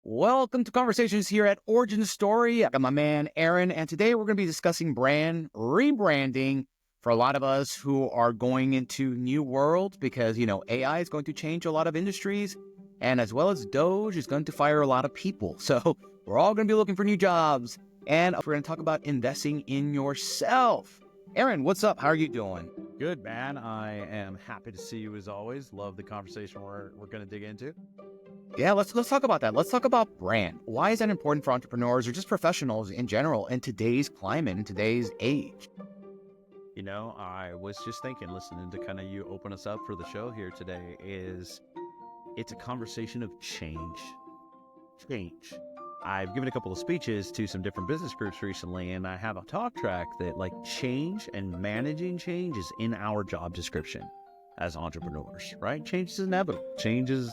Welcome to Conversations here at Origin Story. I got my man Aaron, and today we're going to be discussing brand rebranding for a lot of us who are going into new worlds because, AI is going to change a lot of industries, and as well as Doge is going to fire a lot of people. So we're all going to be looking for new jobs, and we're going to talk about investing in yourself. Aaron, what's up? How are you doing? Good, man. I am happy to see you as always. Love the conversation we're going to dig into. Yeah, let's talk about that. Let's talk about brand. Why is that important for entrepreneurs or just professionals in general in today's climate, in today's age? I was just thinking, listening to kind of you open us up for the show here today, it's a conversation of change. Change. I've given a couple of speeches to some different business groups recently, and I have a talk track that change and managing change is in our job description as entrepreneurs, right? Change is inevitable. Change is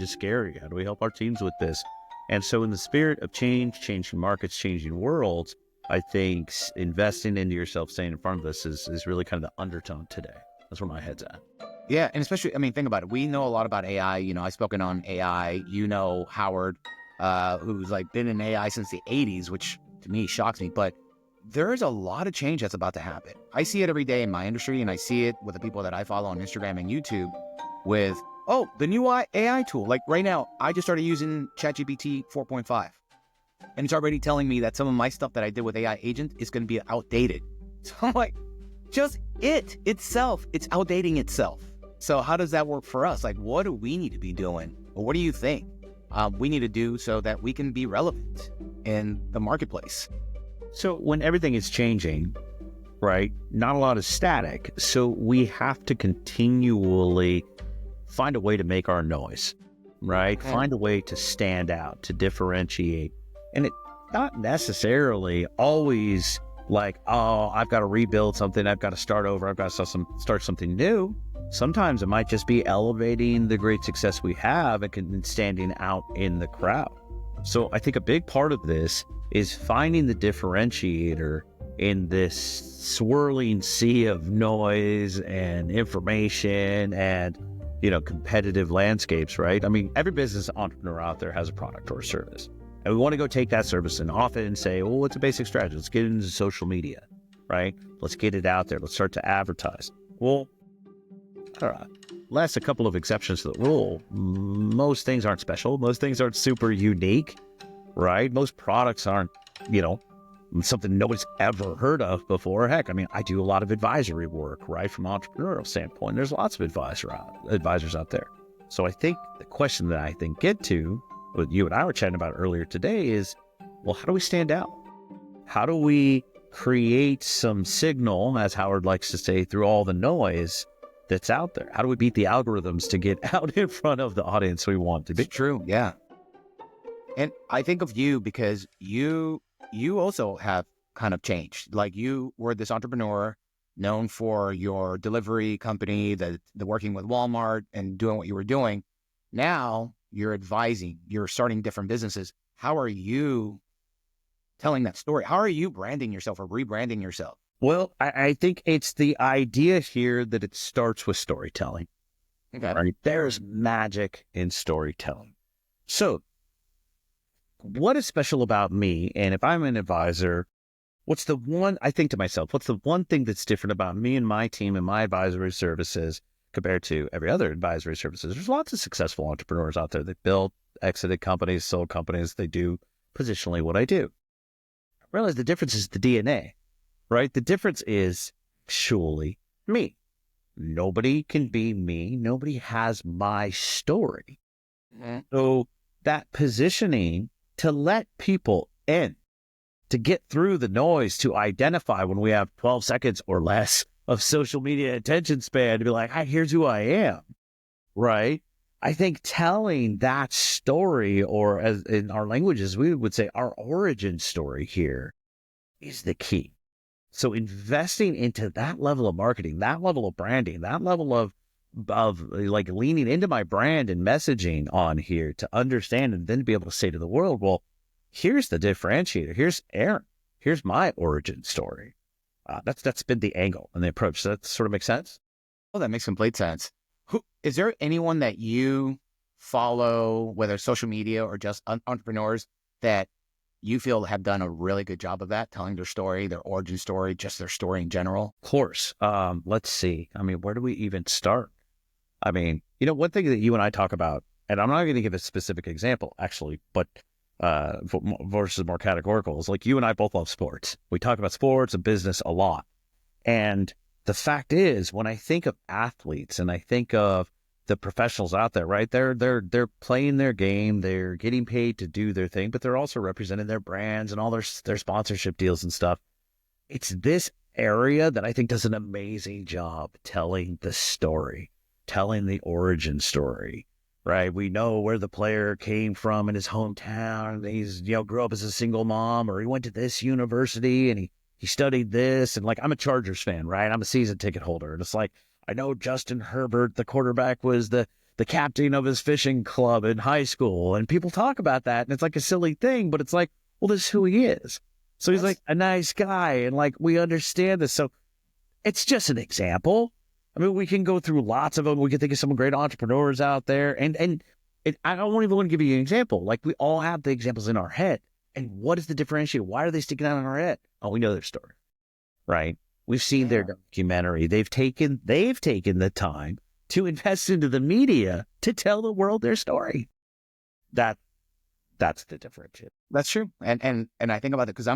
scary. How do we help our teams with this? And so in the spirit of change, changing markets, changing worlds, I think investing into yourself, staying in front of this is really kind of the undertone today. That's where my head's at. Yeah, and especially, think about it. We know a lot about AI. I've spoken on AI. Howard, who's been in AI since the 80s, which to me shocks me. But there is a lot of change that's about to happen. I see it every day in my industry, and I see it with the people that I follow on Instagram and YouTube with, the new AI tool. Like right now, I just started using ChatGPT 4.5, and it's already telling me that some of my stuff that I did with AI agent is going to be outdated. So I'm like, just it itself, it's outdating itself. So how does that work for us? What do we need to be doing? Or what do you think we need to do so that we can be relevant in the marketplace? So when everything is changing, right, not a lot is static. So we have to continually find a way to make our noise, right? Okay. Find a way to stand out, to differentiate. And it not necessarily always I've got to rebuild something, I've got to start over, I've got to start something new. Sometimes it might just be elevating the great success we have and standing out in the crowd. So I think a big part of this is finding the differentiator in this swirling sea of noise and information and, competitive landscapes, right? Every business entrepreneur out there has a product or a service. And we want to go take that service and often say, well, what's a basic strategy? Let's get into social media, right? Let's get it out there. Let's start to advertise. Well, all right. Last a couple of exceptions to the rule. Most things aren't special. Most things aren't super unique, right? Most products aren't, something nobody's ever heard of before. Heck, I do a lot of advisory work, right? From an entrepreneurial standpoint, there's lots of advisors out there. So I think the question that get to, what you and I were chatting about earlier today is, well, how do we stand out? How do we create some signal, as Howard likes to say, through all the noise that's out there? How do we beat the algorithms to get out in front of the audience we want to be? It's true, yeah. And I think of you because you also have kind of changed. You were this entrepreneur known for your delivery company, the working with Walmart and doing what you were doing. Now you're advising, you're starting different businesses. How are you telling that story? How are you branding yourself or rebranding yourself? Well, I think it's the idea here that it starts with storytelling. Okay. Right? There's magic in storytelling. So what is special about me? And if I'm an advisor, I think to myself, what's the one thing that's different about me and my team and my advisory services compared to every other advisory services? There's lots of successful entrepreneurs out there that built, exited companies, sold companies. They do positionally what I do. I realize the difference is the DNA, right? The difference is actually me. Nobody can be me. Nobody has my story. Mm-hmm. So that positioning to let people in, to get through the noise, to identify when we have 12 seconds or less of social media attention span, to be like, hey, here's who I am, right? I think telling that story, or as in our languages, we would say our origin story here, is the key. So investing into that level of marketing, that level of branding, that level of leaning into my brand and messaging on here to understand and then be able to say to the world, well, here's the differentiator. Here's Aaron. Here's my origin story. That's been the angle and the approach. Does that sort of make sense? Oh, that makes complete sense. Is there anyone that you follow, whether it's social media or just entrepreneurs that you feel have done a really good job of that, telling their story, their origin story, just their story in general? Of course. Let's see. I mean, where do we even start? I mean, one thing that you and I talk about, and I'm not going to give a specific example, actually, but versus more categorical, is like you and I both love sports. We talk about sports and business a lot. And the fact is, when I think of athletes and I think of the professionals out there, right? They're playing their game, they're getting paid to do their thing, but they're also representing their brands and all their sponsorship deals and stuff. It's this area that I think does an amazing job telling the story, telling the origin story, right? We know where the player came from in his hometown. He's, grew up as a single mom, or he went to this university and he studied this. And like, I'm a Chargers fan, right? I'm a season ticket holder. And it's like, I know Justin Herbert, the quarterback, was the captain of his fishing club in high school. And people talk about that. And it's like a silly thing, but it's like, well, this is who he is. So he's like a nice guy. And like, we understand this. So it's just an example. I mean, we can go through lots of them. We can think of some great entrepreneurs out there. And I don't even want to give you an example. Like, we all have the examples in our head. And what is the differentiator? Why are they sticking out in our head? Oh, we know their story, right? We've seen their documentary. They've taken the time to invest into the media to tell the world their story. That's the differentiator. That's true. And I think about it because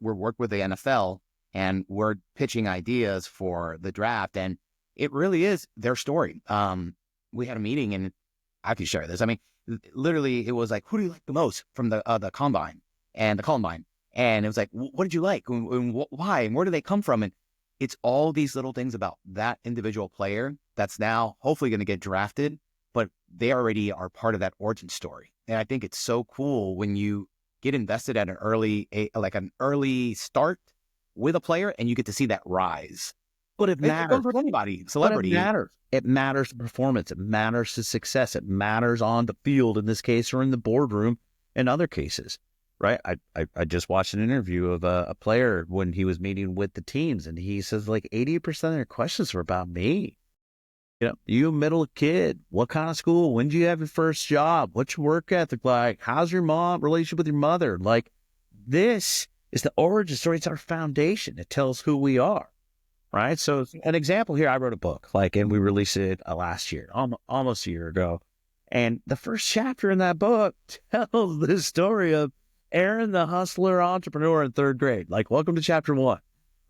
we're work with the NFL and we're pitching ideas for the draft, and it really is their story. We had a meeting, and I can share this. I mean, literally, it was like, who do you like the most from the combine and the Columbine? And it was like, what did you like? And why? And where do they come from? And it's all these little things about that individual player that's now hopefully going to get drafted, but they already are part of that origin story. And I think it's so cool when you get invested at an early start with a player and you get to see that rise. But it matters. It goes with anybody, celebrity. But it matters. It matters to performance. It matters to success. It matters on the field in this case, or in the boardroom in other cases, right? I just watched an interview of a player when he was meeting with the teams, and he says like 80% of their questions were about me. You a middle kid, what kind of school? When did you have your first job? What's your work ethic like? How's your relationship with your mother? Like, this is the origin story. It's our foundation. It tells who we are. Right. So an example here, I wrote a book, and we released it last year, almost a year ago. And the first chapter in that book tells the story of Aaron, the hustler entrepreneur in third grade. Like, welcome to chapter 1,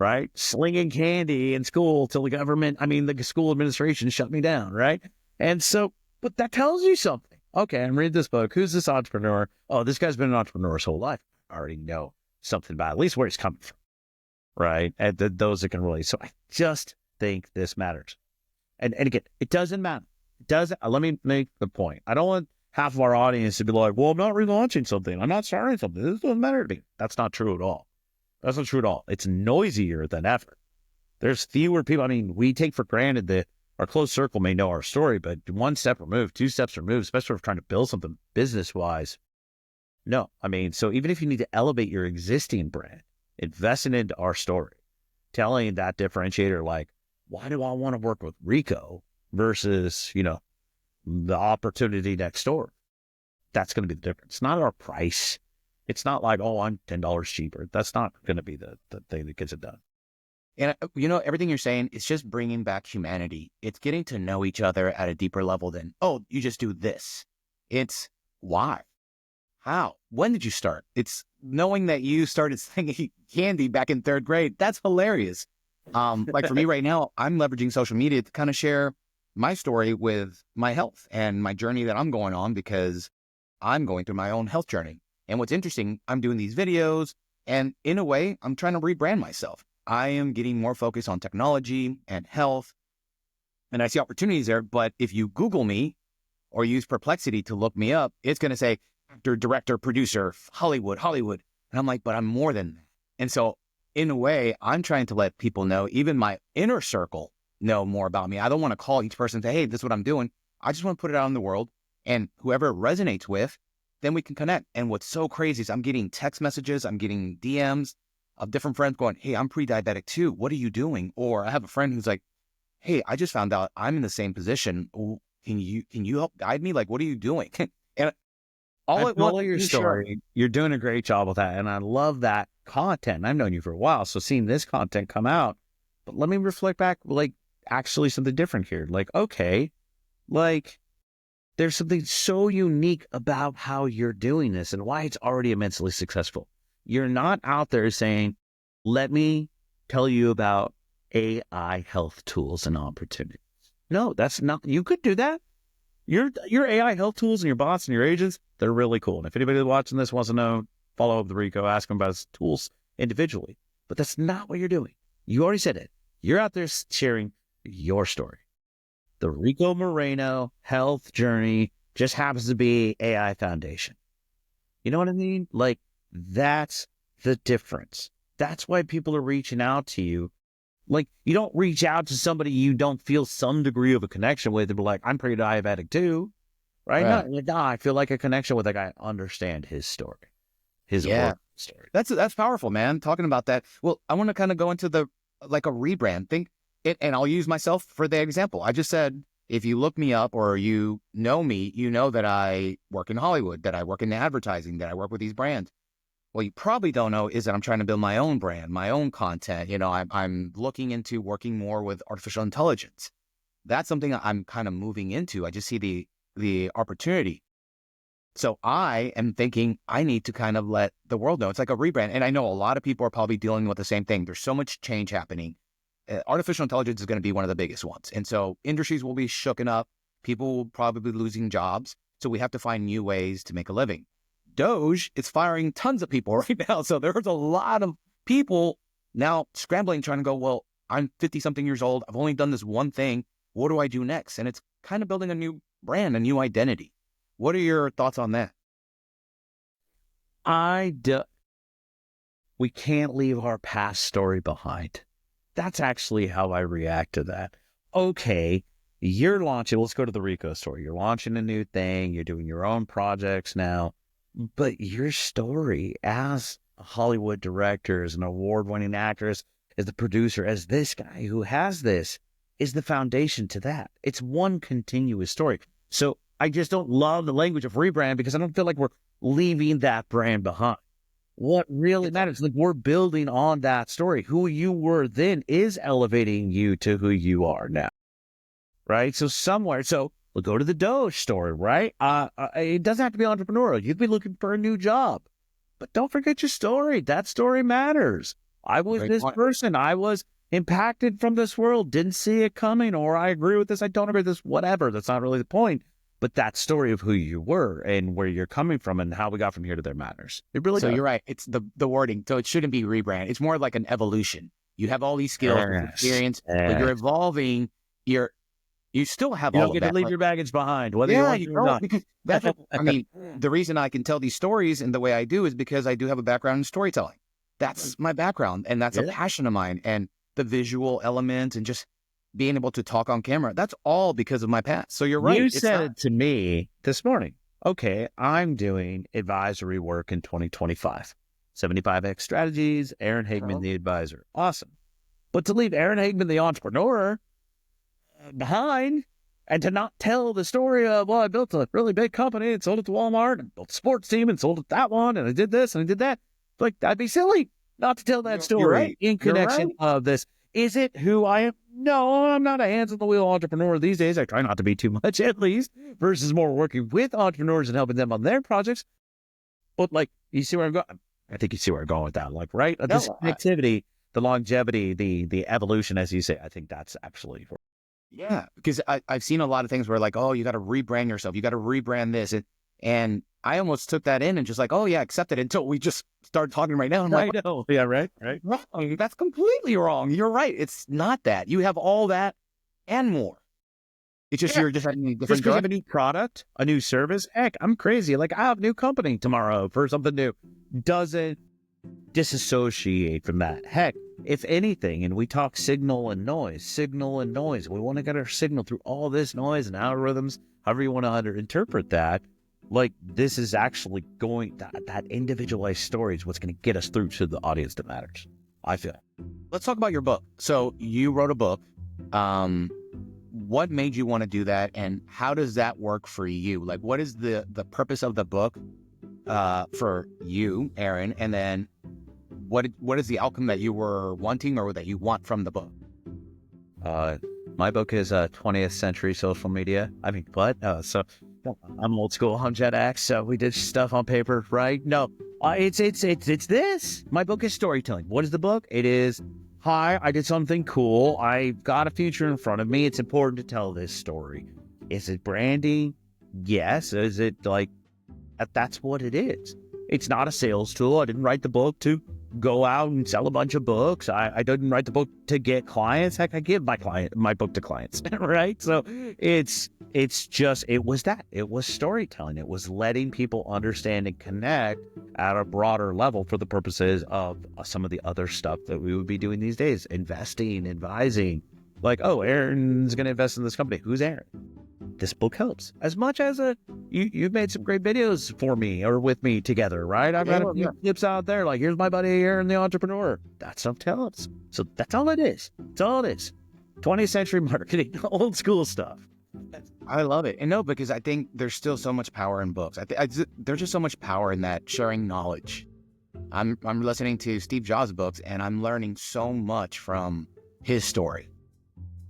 right? Slinging candy in school till the school administration shut me down. Right. And so, but that tells you something. Okay. I'm reading this book. Who's this entrepreneur? Oh, this guy's been an entrepreneur his whole life. I already know something about at least where he's coming from. Right. And those that can relate. So I just think this matters. And again, it doesn't matter. Let me make the point. I don't want half of our audience to be like, well, I'm not relaunching something. I'm not starting something. This doesn't matter to me. That's not true at all. That's not true at all. It's noisier than ever. There's fewer people. I mean, we take for granted that our close circle may know our story, but one step removed, 2 steps removed, especially if we're trying to build something business-wise. No. I mean, so even if you need to elevate your existing brand, investing into our story, telling that differentiator, like, why do I want to work with Reko versus, the opportunity next door? That's going to be the difference. It's not our price. It's not like, oh, I'm $10 cheaper. That's not going to be the thing that gets it done. And everything you're saying, it's just bringing back humanity. It's getting to know each other at a deeper level than, oh, you just do this. It's why? How? When did you start? It's knowing that you started slinging candy back in third grade. That's hilarious. Like for me right now, I'm leveraging social media to kind of share my story with my health and my journey that I'm going on, because I'm going through my own health journey. And what's interesting, I'm doing these videos, and in a way, I'm trying to rebrand myself. I am getting more focused on technology and health, and I see opportunities there. But if you Google me or use Perplexity to look me up, it's going to say actor, director, producer, Hollywood. And I'm like, but I'm more than that. And so in a way, I'm trying to let people know, even my inner circle, know more about me. I don't want to call each person and say, hey, this is what I'm doing. I just want to put it out in the world, and whoever it resonates with, then we can connect. And what's so crazy is I'm getting text messages, I'm getting DMs of different friends going, hey, I'm pre-diabetic too. What are you doing? Or I have a friend who's like, hey, I just found out I'm in the same position. can you help guide me? Like, what are you doing? And I all at once, follow your you sure. story. You're doing a great job with that. And I love that content. I've known you for a while. So seeing this content come out, but let me reflect back, like actually something different here. Like, okay, like there's something so unique about how you're doing this and why it's already immensely successful. You're not out there saying, let me tell you about AI health tools and opportunities. No, that's not, you could do that. Your AI health tools and your bots and your agents, they're really cool. And if anybody watching this wants to know, follow up with Reko, ask him about his tools individually. But that's not what you're doing. You already said it. You're out there sharing your story. The Reko Moreno health journey just happens to be AI foundation. You know what I mean? Like, that's the difference. That's why people are reaching out to you. Like, you don't reach out to somebody you don't feel some degree of a connection with and be like, I'm pretty diabetic too, right? Right. No, I feel like a connection with that guy. Understand his story, his Yeah. origin story. That's powerful, man. Talking about that. Well, I want to kind of go into the like a rebrand thing, and I'll use myself for the example. I just said, if you look me up or you know me, you know that I work in Hollywood, that I work in advertising, that I work with these brands. What you probably don't know is that I'm trying to build my own brand, my own content. You know, I'm looking into working more with artificial intelligence. That's something I'm kind of moving into. I just see the opportunity. So I am thinking I need to kind of let the world know. It's like a rebrand. And I know a lot of people are probably dealing with the same thing. There's so much change happening. Artificial intelligence is going to be one of the biggest ones. And so industries will be shooken up. People will probably be losing jobs. So we have to find new ways to make a living. Doge is firing tons of people right now. So there's a lot of people now scrambling, trying to go, well, I'm 50 something years old. I've only done this one thing. What do I do next? And it's kind of building a new brand, a new identity. What are your thoughts on that? We can't leave our past story behind. That's actually how I react to that. Okay, you're launching, let's go to the Reko story. You're launching a new thing. You're doing your own projects now. But your story as a Hollywood director, as an award-winning actress, as the producer, as this guy who has this, is the foundation to that. It's one continuous story. So I just don't love the language of rebrand because I don't feel like we're leaving that brand behind. What really matters, like we're building on that story. Who you were then is elevating you to who you are now, right? So we'll go to the Doge story, right? It doesn't have to be entrepreneurial. You'd be looking for a new job. But don't forget your story. That story matters. I was Great this point. person. I was impacted from this world, didn't see it coming, or I agree with this, I don't agree with this, whatever. That's not really the point. But that story of who you were and where you're coming from and how we got from here to there matters. It really So does. you're right. It's the wording. So it shouldn't be rebrand. It's more like an evolution. You have all these skills, this experience, but you're evolving. You still have You all don't of get to that. leave But your baggage behind, whether you yeah, want you to or don't, not. because that's what, I mean, the reason I can tell these stories and the way I do is because I do have a background in storytelling. That's my background, and that's a Yeah. passion of mine. And the visual element and just being able to talk on camera, that's all because of my past. So you're right. You It's said not. it to me this morning. Okay, I'm doing advisory work in 2025. 75X strategies, Aaron Hageman, the advisor. Awesome. But to leave Aaron Hageman, the entrepreneur, behind and to not tell the story of, well, I built a really big company and sold it to Walmart and built a sports team and sold it that one and I did this and I did that. Like, that'd be silly not to tell that You're story right. in You're connection right. of this. Is it who I am? No, I'm not a hands-on-the-wheel entrepreneur these days. I try not to be too much, at least, versus more working with entrepreneurs and helping them on their projects. But, like, you see where I'm going? I think you see where I'm going with that. Like, right? This No, connectivity, the longevity, the evolution, as you say, I think that's absolutely yeah, because I've seen a lot of things where like, oh, you got to rebrand yourself. You got to rebrand this. And I almost took that in and just like, oh, yeah, accept it until we just started talking right now. I'm I like, know. Yeah, right, right. wrong. That's completely wrong. You're right. It's not that. You have all that and more. It's just Yeah. you're just having a Just different because you have a direction. new product, a new service, heck, I'm crazy. Like, I have a new company tomorrow for something new. Doesn't disassociate from that. Heck, if anything, and we talk signal and noise, we want to get our signal through all this noise and algorithms, however you want to interpret that. Like, this is actually going, that individualized story is what's going to get us through to the audience that matters, I feel. Let's talk about your book. So you wrote a book. what made you want to do that, and how does that work for you? Like, what is the purpose of the book for you, Aaron? And then what is the outcome that you were wanting or that you want from the book? My book is 20th century social media. I mean, what? So I'm old school. I'm Gen X. So we did stuff on paper, right? No, it's this. My book is storytelling. What is the book? It is, hi, I did something cool. I've got a future in front of me. It's important to tell this story. Is it branding? Yes. Is it like, that's what it is. It's not a sales tool. I didn't write the book to go out and sell a bunch of books. I didn't write the book to get clients. Heck, I give my book to clients, right? So it was storytelling. It was letting people understand and connect at a broader level for the purposes of some of the other stuff that we would be doing these days. Investing, advising. Like, oh, Aaron's going to invest in this company. Who's Aaron? This book helps as much as you've made some great videos for me or with me together, right? I've got a few clips out there. Like, here's my buddy Aaron, the entrepreneur. That stuff helps. So that's all it is. That's all it is. 20th century marketing, old school stuff. I love it. And no, because I think there's still so much power in books. There's just so much power in that sharing knowledge. I'm listening to Steve Jobs' books, and I'm learning so much from his story.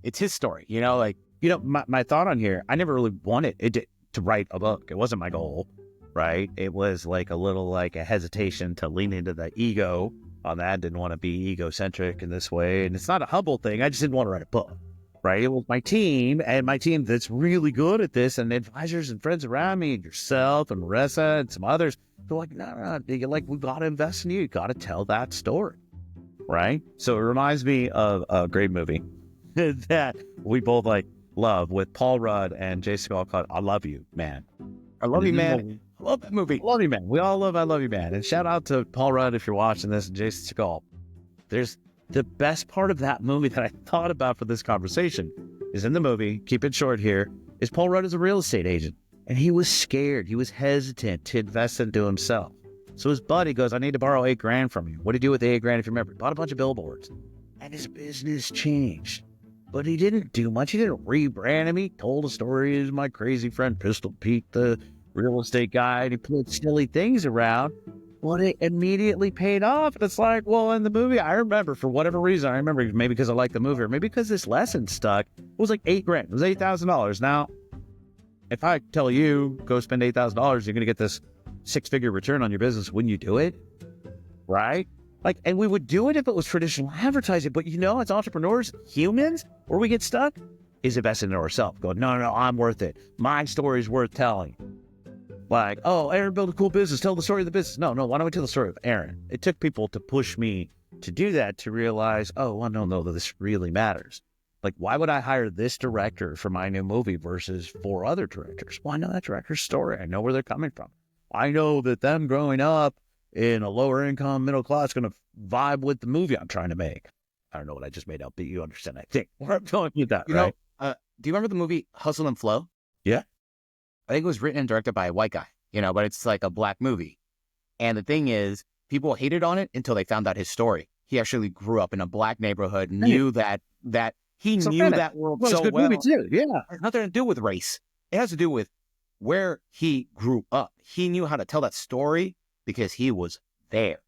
It's his story, like. My thought on here, I never really wanted it to write a book. It wasn't my goal, right? It was like a hesitation to lean into the ego on that. I didn't want to be egocentric in this way. And it's not a humble thing. I just didn't want to write a book, right? It was my team that's really good at this, and advisors and friends around me, and yourself and Marissa and some others. They're like, no, we got to invest in you. You got to tell that story, right? So it reminds me of a great movie that we both love with Paul Rudd and Jason Segel called I Love You, Man. I love you, man. I love that movie. I love you, man. We all love I Love You, Man. And shout out to Paul Rudd if you're watching this, and Jason Segel. There's the best part of that movie that I thought about for this conversation is in the movie, keep it short here, is Paul Rudd is a real estate agent. And he was scared. He was hesitant to invest into himself. So his buddy goes, I need to borrow $8,000 from you. What do you do with the $8,000 if you remember? He bought a bunch of billboards. And his business changed. But he didn't do much. He didn't rebrand him. He told a story as my crazy friend Pistol Pete, the real estate guy, and he put silly things around. Well, it immediately paid off. And it's like, well, in the movie, I remember for whatever reason, maybe because I liked the movie, or maybe because this lesson stuck, it was like $8,000. It was $8,000. Now, if I tell you, go spend $8,000, you're going to get this 6-figure return on your business, wouldn't you do it? Right? And we would do it if it was traditional advertising, but as entrepreneurs, humans, where we get stuck is investing in ourselves. Go, no, I'm worth it. My story is worth telling. Like, oh, Aaron built a cool business. Tell the story of the business. No, why don't we tell the story of Aaron? It took people to push me to do that, to realize, oh, well, no, this really matters. Like, why would I hire this director for my new movie versus 4 other directors? Well, I know that director's story. I know where they're coming from. I know that them growing up in a lower income, middle class, going to vibe with the movie I'm trying to make. I don't know what I just made up, but you understand, I think, where I'm going with that, right? Do you remember the movie Hustle and Flow? Yeah. I think it was written and directed by a white guy, but it's like a black movie. And the thing is, people hated on it until they found out his story. He actually grew up in a black neighborhood, knew that he knew that world so well. It's a good movie too, yeah. It has nothing to do with race. It has to do with where he grew up. He knew how to tell that story because he was there.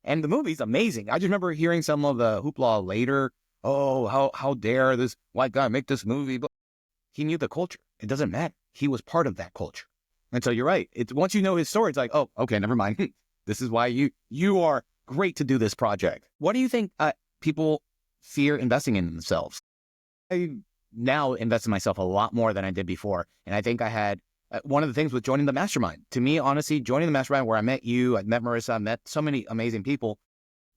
And the movie's amazing. I just remember hearing some of the hoopla later. Oh, how dare this white guy make this movie? But he knew the culture. It doesn't matter. He was part of that culture. And so you're right. It's once you know his story, it's like, oh, okay, never mind. This is why you are great to do this project. What do you think people fear investing in themselves? I now invest in myself a lot more than I did before. And I think I had one of the things with joining the mastermind. To me, honestly, joining the mastermind where I met you, I met Marissa, I met so many amazing people,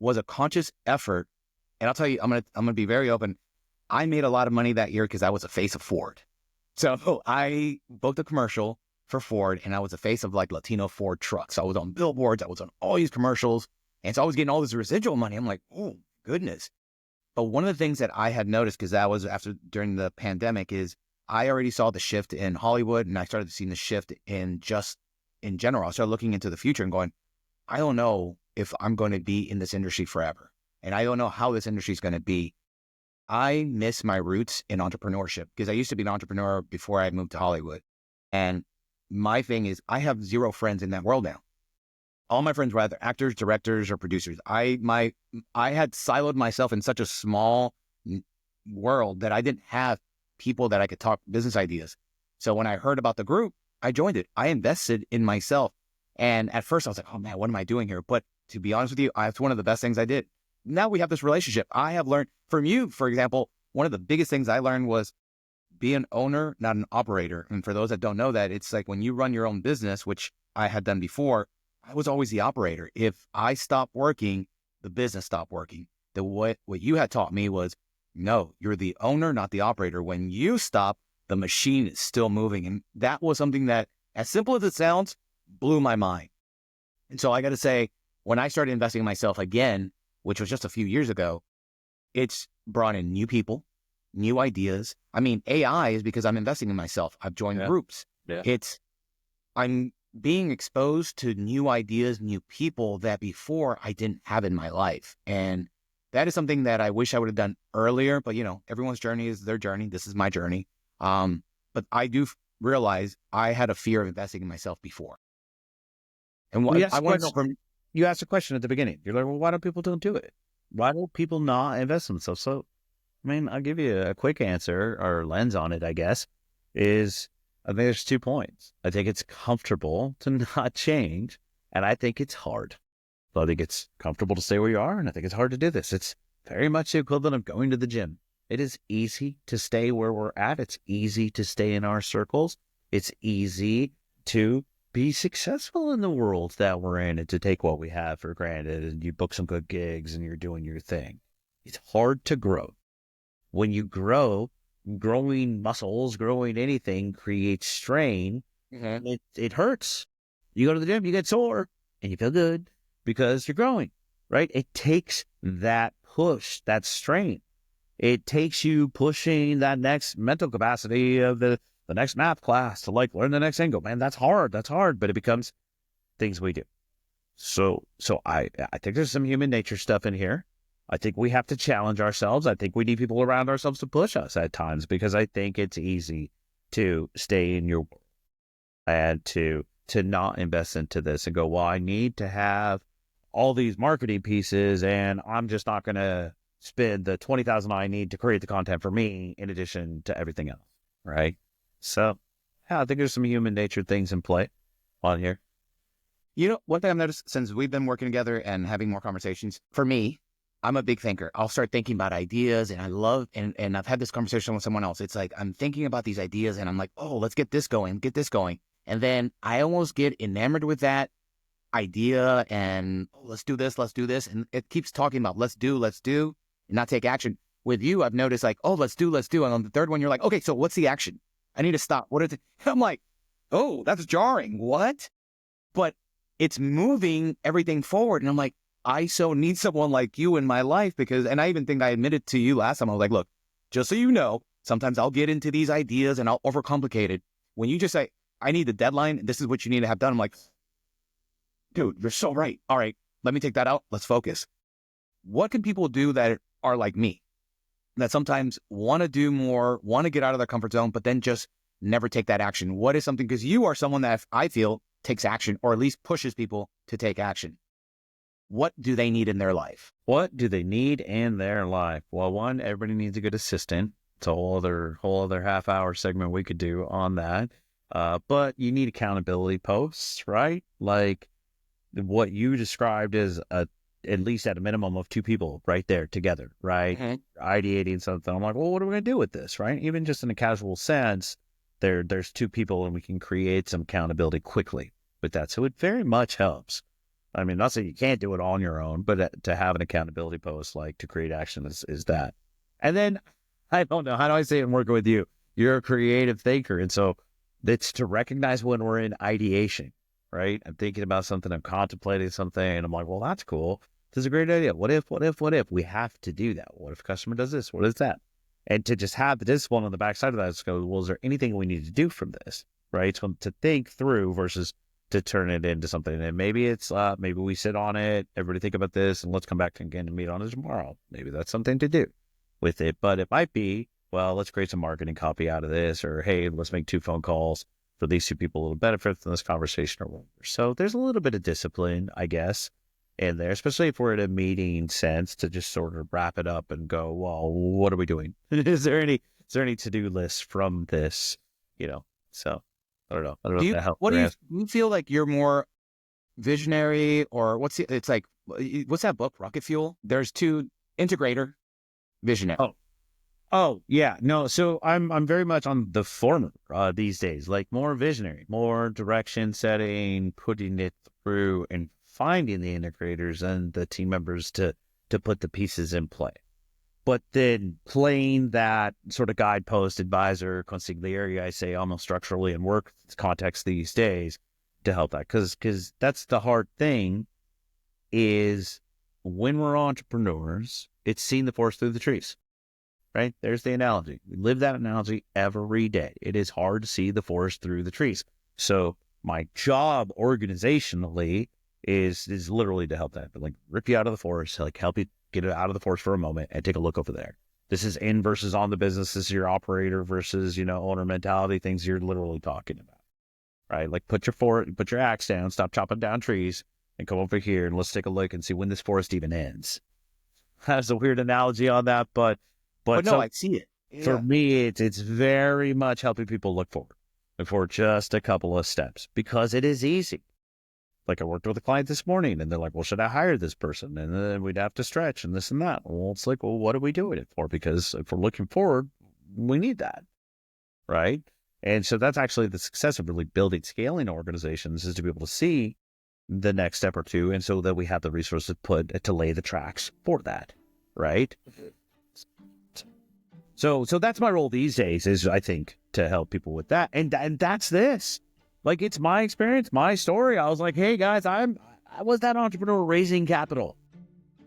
was a conscious effort. And I'll tell you, I'm gonna be very open. I made a lot of money that year because I was a face of Ford. So I booked a commercial for Ford, and I was the face of Latino Ford trucks. I was on billboards, I was on all these commercials, and so I was getting all this residual money. I'm like, oh goodness. But one of the things that I had noticed, because that was during the pandemic, is I already saw the shift in Hollywood, and I started seeing the shift in general. I started looking into the future and going, I don't know if I'm going to be in this industry forever. And I don't know how this industry is going to be. I miss my roots in entrepreneurship because I used to be an entrepreneur before I moved to Hollywood. And my thing is I have zero friends in that world now. All my friends were either actors, directors, or producers. I had siloed myself in such a small world that I didn't have people that I could talk business ideas. So when I heard about the group, I joined it. I invested in myself. And at first I was like, oh man, what am I doing here? But to be honest with you, it's one of the best things I did. Now we have this relationship. I have learned from you, for example, one of the biggest things I learned was be an owner, not an operator. And for those that don't know that, it's like when you run your own business, which I had done before, I was always the operator. If I stopped working, the business stopped working. What you had taught me was, no, you're the owner, not the operator. When you stop, the machine is still moving. And that was something that, as simple as it sounds, blew my mind. And so I got to say, when I started investing in myself again, which was just a few years ago, it's brought in new people, new ideas. I mean, AI is because I'm investing in myself. I've joined groups. Yeah. I'm being exposed to new ideas, new people that before I didn't have in my life. And that is something that I wish I would have done earlier, but everyone's journey is their journey. This is my journey. But I do realize I had a fear of investing in myself before. And what I want to know from you asked a question at the beginning. You're like, well, why don't people don't do it? Why don't people not invest in themselves? So, I mean, I'll give you a quick answer or lens on it, I guess, is I think there's 2 points. I think it's comfortable to not change, and I think it's hard. So I think it's comfortable to stay where you are, and I think it's hard to do this. It's very much the equivalent of going to the gym. It is easy to stay where we're at. It's easy to stay in our circles. It's easy to be successful in the world that we're in and to take what we have for granted, and you book some good gigs and you're doing your thing. It's hard to grow. When you grow, growing muscles, growing anything creates strain. Mm-hmm. It hurts. You go to the gym, you get sore, and you feel good because you're growing, right? It takes that push, that strain. It takes you pushing that next mental capacity of the next math class to like learn the next angle. Man, that's hard, but it becomes things we do. So I think there's some human nature stuff in here. I think we have to challenge ourselves. I think we need people around ourselves to push us at times, because I think it's easy to stay in your world and to not invest into this and go, well, I need to have all these marketing pieces and I'm just not going to spend the $20,000 I need to create the content for me in addition to everything else, right? So yeah, I think there's some human nature things in play on here. One thing I've noticed since we've been working together and having more conversations, for me, I'm a big thinker. I'll start thinking about ideas, and I love, and I've had this conversation with someone else. It's like, I'm thinking about these ideas and I'm like, oh, let's get this going. And then I almost get enamored with that idea and let's do this. And it keeps talking about let's do, and not take action. With you, I've noticed like, oh, let's do. And on the third one, you're like, okay, so what's the action? I need to stop. What is it? I'm like, oh, that's jarring. What? But it's moving everything forward. And I'm like, I so need someone like you in my life and I even think I admitted to you last time. I was like, look, just so you know, sometimes I'll get into these ideas and I'll overcomplicate it. When you just say, I need the deadline, this is what you need to have done. I'm like, dude, you're so right. All right, let me take that out. Let's focus. What can people do that are like me, that sometimes want to do more, want to get out of their comfort zone, but then just never take that action? What is something, because you are someone that I feel takes action, or at least pushes people to take action. What do they need in their life? Well, one, everybody needs a good assistant. It's a whole other half-hour segment we could do on that. But you need accountability posts, right? Like what you described as at least at a minimum of 2 people right there together, right? Mm-hmm. Ideating something. I'm like, well, what are we going to do with this, right? Even just in a casual sense, there's 2 people and we can create some accountability quickly with that. So it very much helps. I mean, not saying you can't do it on your own, but to have an accountability post, like to create action is that. And then, I don't know, how do I say it in working with you? You're a creative thinker. And so it's to recognize when we're in ideation, right? I'm thinking about something, I'm contemplating something, and I'm like, well, that's cool. This is a great idea. What if? We have to do that. What if a customer does this? What is that? And to just have the discipline on the backside of that is go, well, is there anything we need to do from this, right? So to think through versus to turn it into something. And maybe it's, maybe we sit on it, everybody think about this, and let's come back again and meet on it tomorrow. Maybe that's something to do. with it, but it might be, well, let's create some marketing copy out of this, or hey, let's make 2 phone calls for these 2 people a little benefit from this conversation or whatever. So there's a little bit of discipline, I guess, in there, especially if we're in a meeting sense, to just sort of wrap it up and go, well, what are we doing? Is there any to-do list from this? So I don't know. I don't know if that helps. Do you feel like you're more visionary, or what's that book, Rocket Fuel? There's 2, Integrator, Visionary. Oh yeah, no. So I'm very much on the former these days, like more visionary, more direction setting, putting it through, and finding the integrators and the team members to put the pieces in play. But then playing that sort of guidepost, advisor, consigliere, I say almost structurally in work context these days to help that, because that's the hard thing is when we're entrepreneurs, it's seeing the forest through the trees. Right? There's the analogy. We live that analogy every day. It is hard to see the forest through the trees. So my job organizationally is literally to help that, but like rip you out of the forest, like help you get it out of the forest for a moment and take a look over there. This is in versus on the business. This is your operator versus, owner mentality, things you're literally talking about, right? Like put your axe down, stop chopping down trees, and come over here and let's take a look and see when this forest even ends. That's a weird analogy on that, but no, so I see it. Yeah. For me, it's very much helping people look forward just a couple of steps, because it is easy. Like I worked with a client this morning and they're like, well, should I hire this person? And then we'd have to stretch and this and that. Well, it's like, well, what are we doing it for? Because if we're looking forward, we need that. Right. And so that's actually the success of really building, scaling organizations, is to be able to see the next step or two. And so that we have the resources to lay the tracks for that. Right. So that's my role these days, is I think to help people with that. And that's this. Like, it's my experience, my story. I was like, hey guys, I was that entrepreneur raising capital.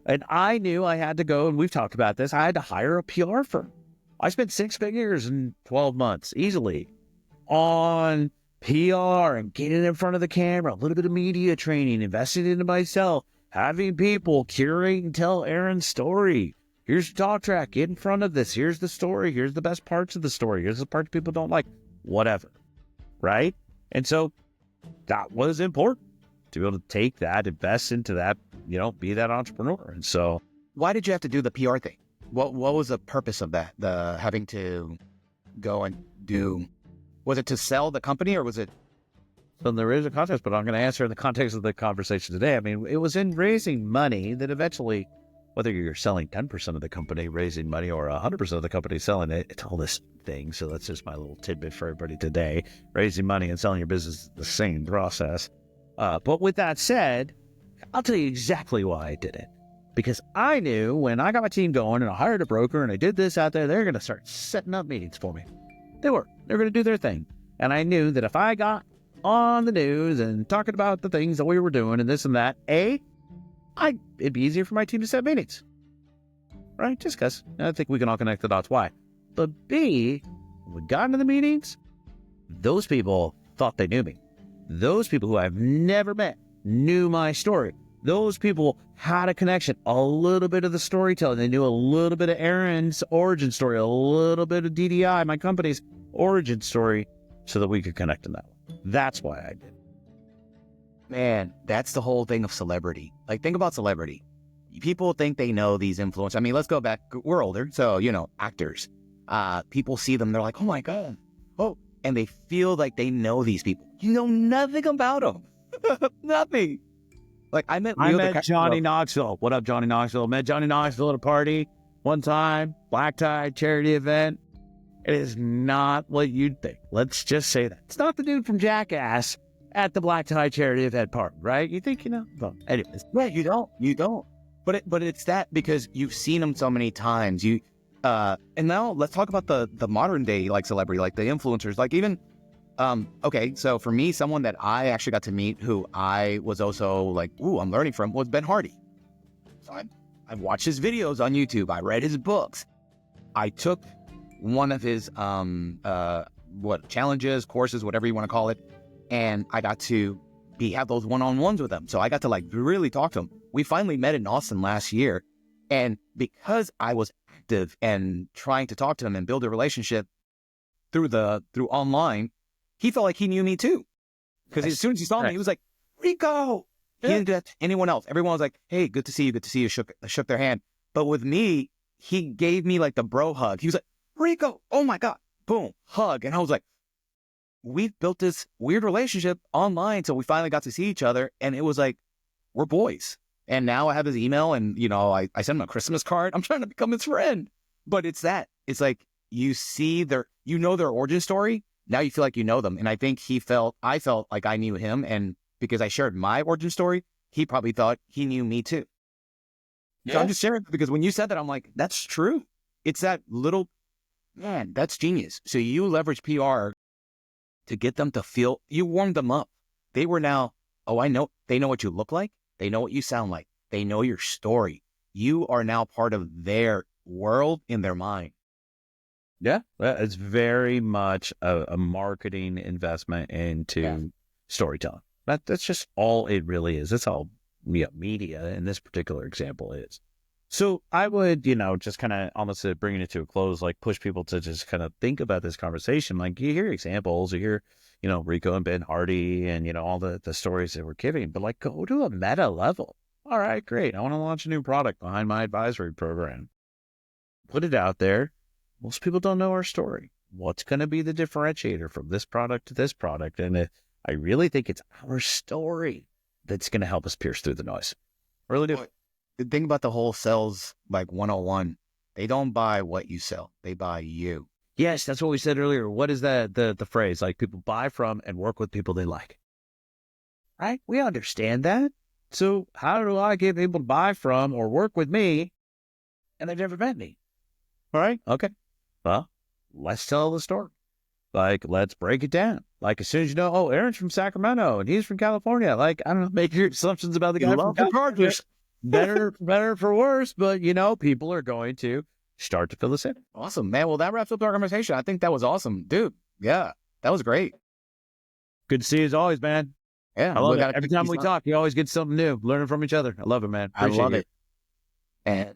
And I knew I had to go, and we've talked about this, I had to hire a PR firm. I spent 6 figures in 12 months easily on PR and getting in front of the camera, a little bit of media training, investing into myself, having people curate and tell Aaron's story. Here's the talk track, get in front of this. Here's the story. Here's the best parts of the story. Here's the parts people don't like, whatever. Right? And so that was important to be able to take that, invest into that, be that entrepreneur. And so, why did you have to do the PR thing? What was the purpose of that? The having to go and do, was it to sell the company, or was it? So there is a context, but I'm going to answer in the context of the conversation today. I mean, it was in raising money that eventually, whether you're selling 10% of the company raising money or 100% of the company selling it, it's all this thing. So that's just my little tidbit for everybody today. Raising money and selling your business is the same process. But with that said, I'll tell you exactly why I did it. Because I knew when I got my team going and I hired a broker and I did this out there, they're going to start setting up meetings for me. They're going to do their thing. And I knew that if I got on the news and talking about the things that we were doing and this and that, it'd be easier for my team to set meetings, right? Just because I think we can all connect the dots why. But B, when we got into the meetings, those people thought they knew me. Those people who I've never met knew my story. Those people had a connection, a little bit of the storytelling. They knew a little bit of Aaron's origin story, a little bit of DDI, my company's origin story, so that we could connect in that way. That's why I did. Man, that's the whole thing of celebrity. Like, think about celebrity. People think they know these influencers. I mean, let's go back. We're older, so, actors. People see them, they're like, oh my God. Oh, and they feel like they know these people. You know nothing about them. Nothing. Like, I met Johnny Knoxville. What up, Johnny Knoxville? Met Johnny Knoxville at a party one time, black tie charity event. It is not what you'd think. Let's just say that. It's not the dude from Jackass at the black tie charity event party, right? You think, Well, anyways. Yeah, you don't. But it's that because you've seen them so many times. And now let's talk about the modern day, like, celebrity, like the influencers, like even, okay, so for me, someone that I actually got to meet who I was also like, I'm learning from, was Ben Hardy. So I watched his videos on YouTube. I read his books. I took one of his, challenges, courses, whatever you want to call it. And I got to have those one-on-ones with him. So I got to really talk to him. We finally met in Austin last year. And because I was active and trying to talk to him and build a relationship through online, he felt like he knew me too. Because as soon as he saw me, he was like, Reko. He didn't do that to anyone else. Everyone was like, hey, good to see you. Good to see you. Shook their hand. But with me, he gave me like the bro hug. He was like, Reko, oh my God. Boom, hug. And I was like, we've built this weird relationship online. So we finally got to see each other. And it was like, we're boys. And now I have his email and, I sent him a Christmas card. I'm trying to become his friend. But it's that. It's like you see their origin story. Now you feel like you know them. And I think I felt like I knew him. And because I shared my origin story, he probably thought he knew me too. Yeah. So I'm just sharing because when you said that, I'm like, that's true. It's that little, man, that's genius. So you leverage PR to get them to feel, you warmed them up. They were now, they know what you look like. They know what you sound like. They know your story. You are now part of their world in their mind. Yeah, it's very much a marketing investment into storytelling. That's just all it really is. That's all media in this particular example is. So I would, just kind of almost bringing it to a close, like push people to just kind of think about this conversation. Like you hear examples, you hear, Reko and Ben Hardy and, all the stories that we're giving, but like go to a meta level. All right, great. I want to launch a new product behind my advisory program. Put it out there. Most people don't know our story. What's going to be the differentiator from this product to this product? And I really think it's our story that's going to help us pierce through the noise. I really do. The thing about the whole sales like 101, they don't buy what you sell. They buy you. Yes, that's what we said earlier. What is that? The phrase, like people buy from and work with people they like. Right? We understand that. So how do I get people to buy from or work with me and they've never met me? All right. Okay. Well, let's tell the story. Like, let's break it down. Like, as soon as you know, Aaron's from Sacramento and he's from California. Like, I don't know, make your assumptions about the guy from California. Better for worse, but people are going to start to fill this in. Awesome, man. Well, that wraps up our conversation. I think that was awesome, dude. Yeah, that was great. Good to see you as always, man. Yeah, I love it. Every time we talk, you always get something new, learning from each other. I love it, man. Appreciate I love it. And